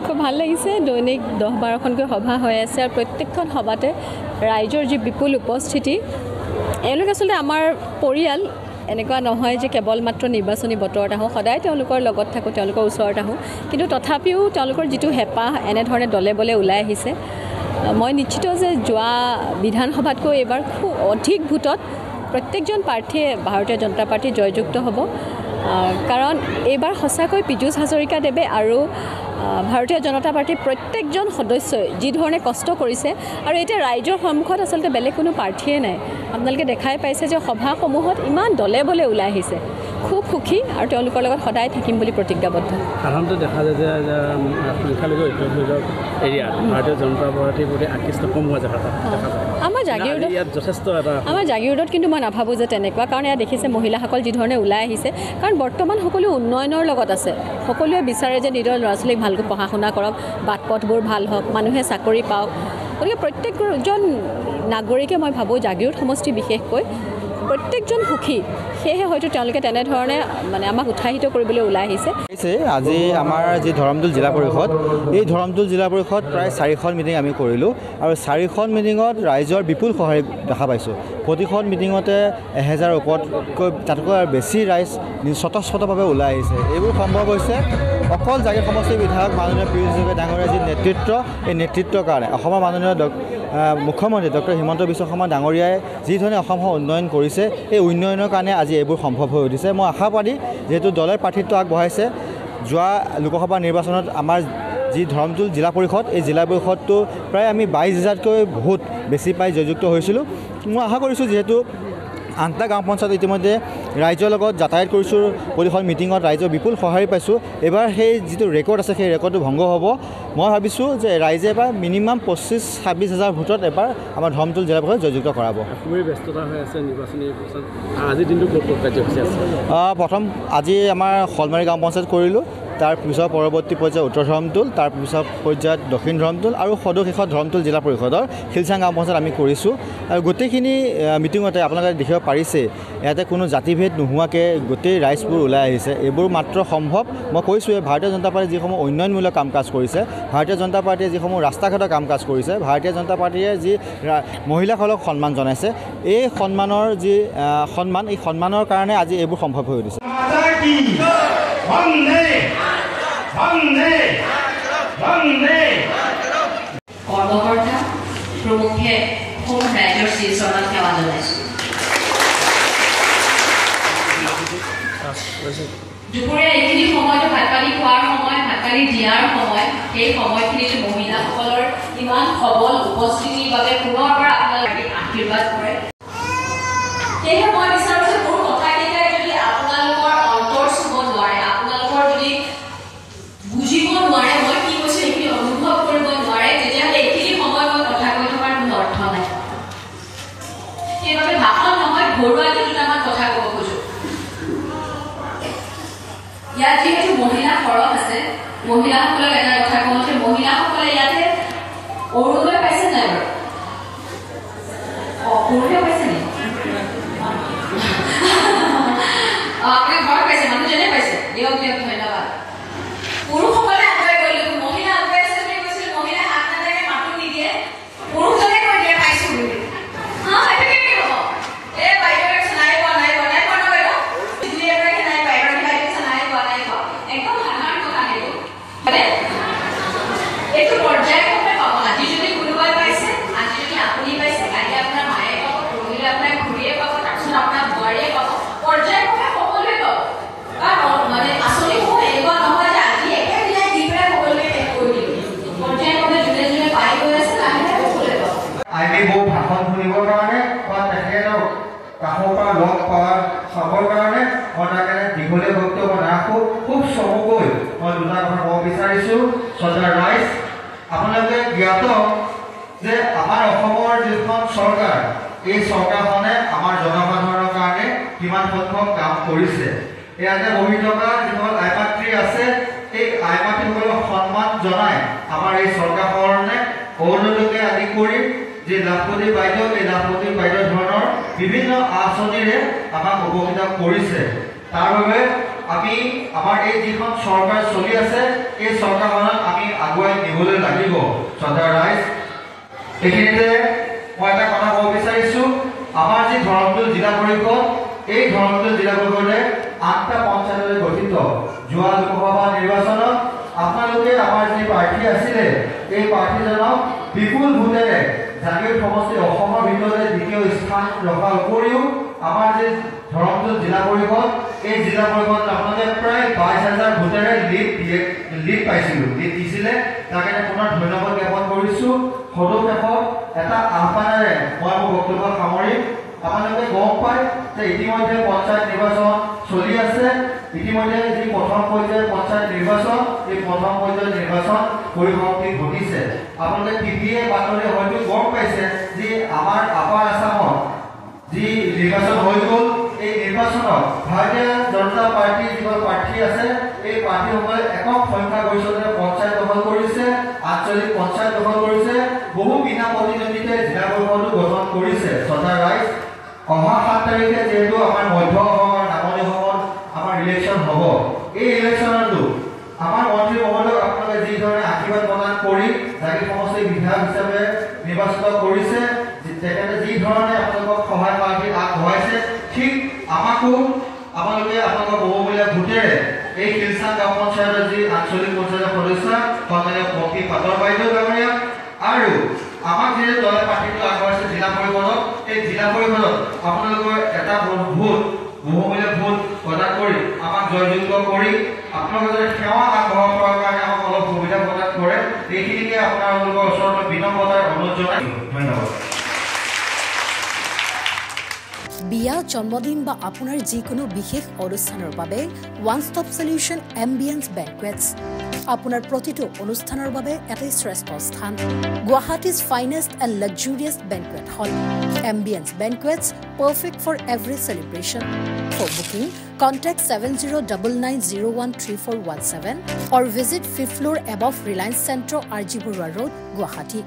খুব ভাল লাগিছে দৈনিক 10-12খনকৈ সভা হৈ আছে আৰু প্ৰত্যেকখন সভাতে ৰাইজৰ যি বিপুল উপস্থিতি এওঁলোক আচলতে আমাৰ পৰিয়াল এনেকুৱা নহয় যে কেৱল মাত্ৰ নিৰ্বাচনী বতৰত আহোঁ সদায় তেওঁলোকৰ লগত থাকোঁ তেওঁলোকৰ ওচৰত আহোঁ কিন্তু তথাপিও তেওঁলোকৰ যিটো হেঁপাহ এনেধৰণে দলে বলে ওলাই আহিছে মই নিশ্চিত যে যোৱা বিধানসভাতকৈ এইবাৰ খুব অধিক ভোটত প্ৰত্যেকজন প্ৰাৰ্থীয়ে ভাৰতীয় জনতা পাৰ্টি জয়যুক্ত হ'ব কাৰণ এইবাৰ সঁচাকৈ পীযুষ হাজৰিকাদেৱে আৰু ভাৰতীয় জনতা পাৰ্টিৰ প্ৰত্যেকজন সদস্যই যি ধৰণে কষ্ট কৰিছে আৰু এতিয়া ৰাইজৰ সন্মুখত আচলতে বেলেগ কোনো প্ৰাৰ্থীয়ে নাই আপোনালোকে দেখাই পাইছে যে সভাসমূহত ইমান দলে বলে ওলাই আহিছে খুব সুখী আৰু তেওঁলোকৰ লগত সদায় থাকিম বুলি প্ৰতিজ্ঞাবদ্ধ সাধাৰণতে দেখা যায় যে সংখ্যালঘু ঐতিহ্যমূলক এৰিয়াত ভাৰতীয় জনতা পাৰ্টিৰ প্ৰতি আকৃষ্ট কম হোৱা দেখা যায় ইয়াত যথেষ্ট আমাৰ জাগিৰোডত কিন্তু মই নাভাবোঁ যে তেনেকুৱা কাৰণ ইয়াত দেখিছে মহিলাসকল যি ধৰণে ওলাই আহিছে কাৰণ বৰ্তমান সকলো উন্নয়নৰ লগত আছে সকলোৱে বিচাৰে যে নিজৰ ল'ৰা ছোৱালীক ভালকৈ পঢ়া শুনা কৰক বাট পথবোৰ ভাল হওক মানুহে চাকৰি পাওক গতিকে প্ৰত্যেকজন নাগৰিকে মই ভাবোঁ জাগিৰোড সমষ্টি বিশেষকৈ প্ৰত্যেকজন সুখী সেয়েহে হয়তো তেওঁলোকে তেনেধৰণে মানে আমাক উৎসাহিত কৰিবলৈ ওলাই আহিছে আজি আমাৰ যি ধৰমদুল জিলা পৰিষদ এই ধৰমদুল জিলা পৰিষদ প্ৰায় 4খন মিটিং আমি কৰিলোঁ আৰু 4খন মিটিঙত ৰাইজৰ বিপুল সঁহাৰি দেখা পাইছোঁ প্ৰতিখন মিটিঙতে 1000 ওপৰতকৈ তাতকৈ আৰু বেছি ৰাইজ স্বতঃস্ফূৰ্তভাৱে ওলাই আহিছে এইবোৰ সম্ভৱ হৈছে অকল জাগিৰোড সমষ্টিৰ বিধায়ক মাননীয় পীযুষ হাজৰিকা ডাঙৰীয়াৰ যি নেতৃত্ব এই নেতৃত্বৰ কাৰণে অসমৰ মাননীয় মুখ্যমন্ত্ৰী ডক্টৰ হিমন্ত বিশ্ব শৰ্মা ডাঙৰীয়াই যি ধৰণে অসমখন উন্নয়ন কৰিছে এই উন্নয়নৰ কাৰণে আজি এইবোৰ সম্ভৱ হৈ উঠিছে মই আশাবাদী যিহেতু দলে প্ৰাৰ্থিত্ব আগবঢ়াইছে যোৱা লোকসভা নিৰ্বাচনত আমাৰ যি ধৰমদুল জিলা পৰিষদ এই জিলা পৰিষদটো প্ৰায় আমি 22,000তকৈ বহুত বেছি পাই জয়যুক্ত হৈছিলোঁ মই আশা কৰিছোঁ যিহেতু 8টা গাঁও পঞ্চায়ত ইতিমধ্যে ৰাইজৰ লগত যাতায়াত কৰিছোঁ প্ৰতিখন মিটিঙত ৰাইজৰ বিপুল সঁহাৰি পাইছোঁ এইবাৰ সেই যিটো ৰেকৰ্ড আছে সেই ৰেকৰ্ডটো ভংগ হ'ব মই ভাবিছোঁ যে ৰাইজে এবাৰ মিনিমাম 25-26,000 ভোটত এবাৰ আমাৰ ধৰমদুল জিলা পৰিষদ জয়যুক্ত কৰাব খুবেই ব্যস্ততা হৈ আছে নিৰ্বাচনী আজিৰ দিনটো ক'ত কাৰ্যসূচী আছে প্ৰথম আজি আমাৰ শলমাৰী গাঁও পঞ্চায়ত কৰিলোঁ তাৰপিছত পৰৱৰ্তী পৰ্যায়ত উত্তৰ ধৰমদুল তাৰপিছত পৰ্যায়ত দক্ষিণ ধৰমদুল আৰু সদৌ ধৰমদুল জিলা পৰিষদৰ শিলচাং গাঁও পঞ্চায়ত আমি কৰিছোঁ আৰু গোটেইখিনি মিটিঙতে আপোনালোকে দেখিব পাৰিছে ইয়াতে কোনো জাতিভেদ নোহোৱাকৈ গোটেই ৰাইজবোৰ ওলাই আহিছে এইবোৰ মাত্ৰ সম্ভৱ মই কৈছোঁৱে ভাৰতীয় জনতা পাৰ্টীয়ে যিসমূহ উন্নয়নমূলক কাম কাজ কৰিছে ভাৰতীয় জনতা পাৰ্টীয়ে যিসমূহ ৰাস্তা ঘাটৰ কাম কাজ কৰিছে ভাৰতীয় জনতা পাৰ্টীয়ে যি মহিলাসকলক সন্মান জনাইছে এই সন্মানৰ যি সন্মান এই সন্মানৰ কাৰণে আজি এইবোৰ সম্ভৱ হৈ উঠিছে কৰ্মকৰ্তা প্ৰমুখে হোম ৰাইজৰ শীৰ্ষণত সেৱা জনাইছোঁ দুপৰীয়া এইখিনি সময়তো ভাত পানী খোৱাৰ সময় ভাত পানী দিয়াৰ সময় সেই সময়খিনিতো মহিলাসকলৰ ইমান সবল উপস্থিতিৰ বাবে পুনৰ পৰা আপোনালোকে আশীৰ্বাদ কৰে সেয়েহে মই বিচাৰোঁ যে মোৰ কথাকেইটাই যদি আপোনালোকৰ অন্তৰ চুব নোৱাৰে আপোনালোকৰ যদি বুজিব নোৱাৰে মই কি কৈছোঁ সেইখিনি অনুভৱ কৰিব নোৱাৰে তেতিয়াহ'লে এইখিনি সময় মই কথা কৈ থকাৰ কোনো অৰ্থ নাই সেইবাবে ভাষণ নহয় ঘৰুৱাকৈ দুটামান কথা ক'ব খোজোঁ ইয়াত যিহেতু মহিলা সৰহ আছে মহিলাসকলক এটা কথা কওঁ যে মহিলাসকলে ইয়াতে অৰুণোদয় পাইছে নাই বাৰু অৰুণোদয় পাইছে নেকি আপুনি ঘৰত পাইছে মানুহজনে পাইছে দিয়ক দিয়ক ধন্যবাদ পুৰুষসকলে আগুৱাই গ'ল মহিলা আগুৱাই আছে বুলি কৈছিল মহিলা হাত নাথাকে মাতো নিদিয়ে পুৰুষজনে কৈ দিয়ে পাইছোঁ বুলি এইটো কেনেকৈ হ'ব এই বাইদেউ নাই পোৱা ন বাইদেউ দুই এগৰাকী নাই পাই এগৰাকী বাইদেউ নাই পোৱা একদম সাধাৰণ কথা এইটো পৰ্যায়ক্ৰমে পাব আজি যদি কোনোবাই পাইছে আজি যদি আপুনি পাইছে কালি আপোনাৰ মায়ে পাব পৰহিলে আপোনাৰ খুৰীয়ে পাব তাৰপিছত আপোনাৰ বোৱাৰীয়ে পাব পৰ্যায়ক্ৰমে সকলোৱে পাব কাৰণ মানে আঁচনিসমূহ এনেকুৱা নহয় যে আজি একে দিনাই দি পেলাই সকলোৱে শেষ কৰি দিলোঁ পৰ্যায়ক্ৰমে যোনে যোনে পাই গৈ আছে লাহে লাহে সকলোৱে পাব আমি বহু ভাষণ শুনিবৰ কাৰণে বা তেখেতক কাষৰ পৰা লগ পোৱাৰ চাবৰ কাৰণে মই তাকে দীঘলীয়া বক্তব্য নাৰাখোঁ খুব চমুকৈ মই দুটা কথা ক'ব বিচাৰিছোঁ শ্ৰদ্ধাৰ ৰাইজ আপোনালোকে জ্ঞাত যে আমাৰ অসমৰ যিখন চৰকাৰ এই চৰকাৰখনে আমাৰ জনসাধাৰণৰ কাৰণে কিমান সংখ্যক কাম কৰিছে ইয়াতে বহি থকা যিসকল আই মাতৃ আছে এই আই মাতৃসকলক সন্মান জনাই আমাৰ এই চৰকাৰখনে অৰুণোদয়কে আদি কৰি যে লাখপতি বাইদেউ এই লাখপতি বাইদেউ ধৰণৰ বিভিন্ন আঁচনিৰে আমাক উপকৃত কৰিছে তাৰ বাবে আমি আমাৰ এই যিখন চৰকাৰ চলি আছে এই চৰকাৰখনত আমি আগুৱাই নিবলৈ লাগিব শ্ৰদ্ধাৰ ৰাইজ এইখিনিতে মই এটা কথা ক'ব বিচাৰিছোঁ আমাৰ যি ধৰমদুল জিলা পৰিষদ এই ধৰমদুল জিলা পৰিষদে 8টা পঞ্চায়তেৰে গঠিত যোৱা লোকসভা নিৰ্বাচনত আপোনালোকে আমাৰ যি প্ৰাৰ্থী আছিলে এই প্ৰাৰ্থীজনক বিপুল ভোটেৰে জাগীৰ সমষ্টি অসমৰ ভিতৰতে দ্বিতীয় স্থান ৰখাৰ উপৰিও আমাৰ যি ধৰমদুল জিলা পৰিষদ এই জিলা পৰিষদত আপোনালোকে প্ৰায় 22,000 ভোটেৰে লিড পাইছিলোঁ লিড দিছিলে তাকে পুনৰ ধন্যবাদ জ্ঞাপন কৰিছোঁ সদৌ এটা আহ্বানেৰে মই মোৰ বক্তব্য সামৰিম আপোনালোকে গম পায় যে ইতিমধ্যে পঞ্চায়ত নিৰ্বাচন চলি আছে ইতিমধ্যে যি প্ৰথম পৰ্যায়ৰ পঞ্চায়ত নিৰ্বাচন এই প্ৰথম পৰ্যায়ৰ নিৰ্বাচন পৰিসমাপ্তি ঘটিছে আপোনালোকে টিভিয়ে বাতৰি হয়তো গম পাইছে যে আমাৰ আপাৰ আছামত যি নিৰ্বাচন হৈ গ'ল এই নিৰ্বাচনত ভাৰতীয় জনতা পাৰ্টীৰ যিবোৰ প্ৰাৰ্থী আছে এই প্ৰাৰ্থীসকলে একক সংখ্যাগৰিষ্ঠতাৰে পঞ্চায়ত দখল কৰিছে আঞ্চলিক পঞ্চায়ত দখল কৰিছে বহু বিনা প্ৰতিদ্বন্দ্বিতাই জিলা পৰিষদো গঠন কৰিছে শ্ৰদ্ধাৰ ৰাইজ অহা 7 তাৰিখে যেহেতু আমাৰ মধ্য অসমৰ নামনি অসমত আমাৰ ইলেকশ্যন হ'ব এই ইলেকশ্যনতো আমাৰ মন্ত্ৰী মহোদয়ক আপোনালোকে যি ধৰণে আশীৰ্বাদ প্ৰদান কৰি জাগীৰ সমষ্টি বিধায়ক হিচাপে নিৰ্বাচিত কৰিছে তেখেতে যি ধৰণে আপোনালোকক সহায় সাৰথি আগবঢ়াইছে ঠিক আমাকো আপোনালোকে আপোনালোকৰ বহুমূলীয়া ভোটেৰে এই শিলচাং গাঁও পঞ্চায়তৰ যি আঞ্চলিক পঞ্চায়তৰ সদস্য সন্মানীয় পম্পী পাটৰ বাইদেউ ডাঙৰীয়া আৰু আমাক যিহেতু দলে পাৰ্টিটো আগবঢ়াইছে জিলা পৰিষদত এই জিলা পৰিষদত আপোনালোকৰ এটা ভোট বহুমূলীয়া ভোট প্ৰদান কৰি আমাক জয়যুক্ত কৰি আপোনালোকে যদি সেৱা আগবঢ়াব পৰাৰ কাৰণে আমাক অলপ সুবিধা প্ৰদান কৰে এইখিনিকে আপোনালোকৰ ওচৰত বিনম্ৰতাৰ অনুৰোধ জনাই ধন্যবাদ বিয়া জন্মদিন বা আপোনাৰ যিকোনো বিশেষ অনুষ্ঠানৰ বাবে one stop solution ambience banquets আপোনাৰ প্ৰতিটো অনুষ্ঠানৰ বাবে এটাই শ্ৰেষ্ঠ স্থান Guwahati's finest and luxurious banquet hall ambience banquets perfect for every celebration. For booking, contact 7099013417 or visit 5th floor above Reliance Centro, RG Burwa Road, Guwahati.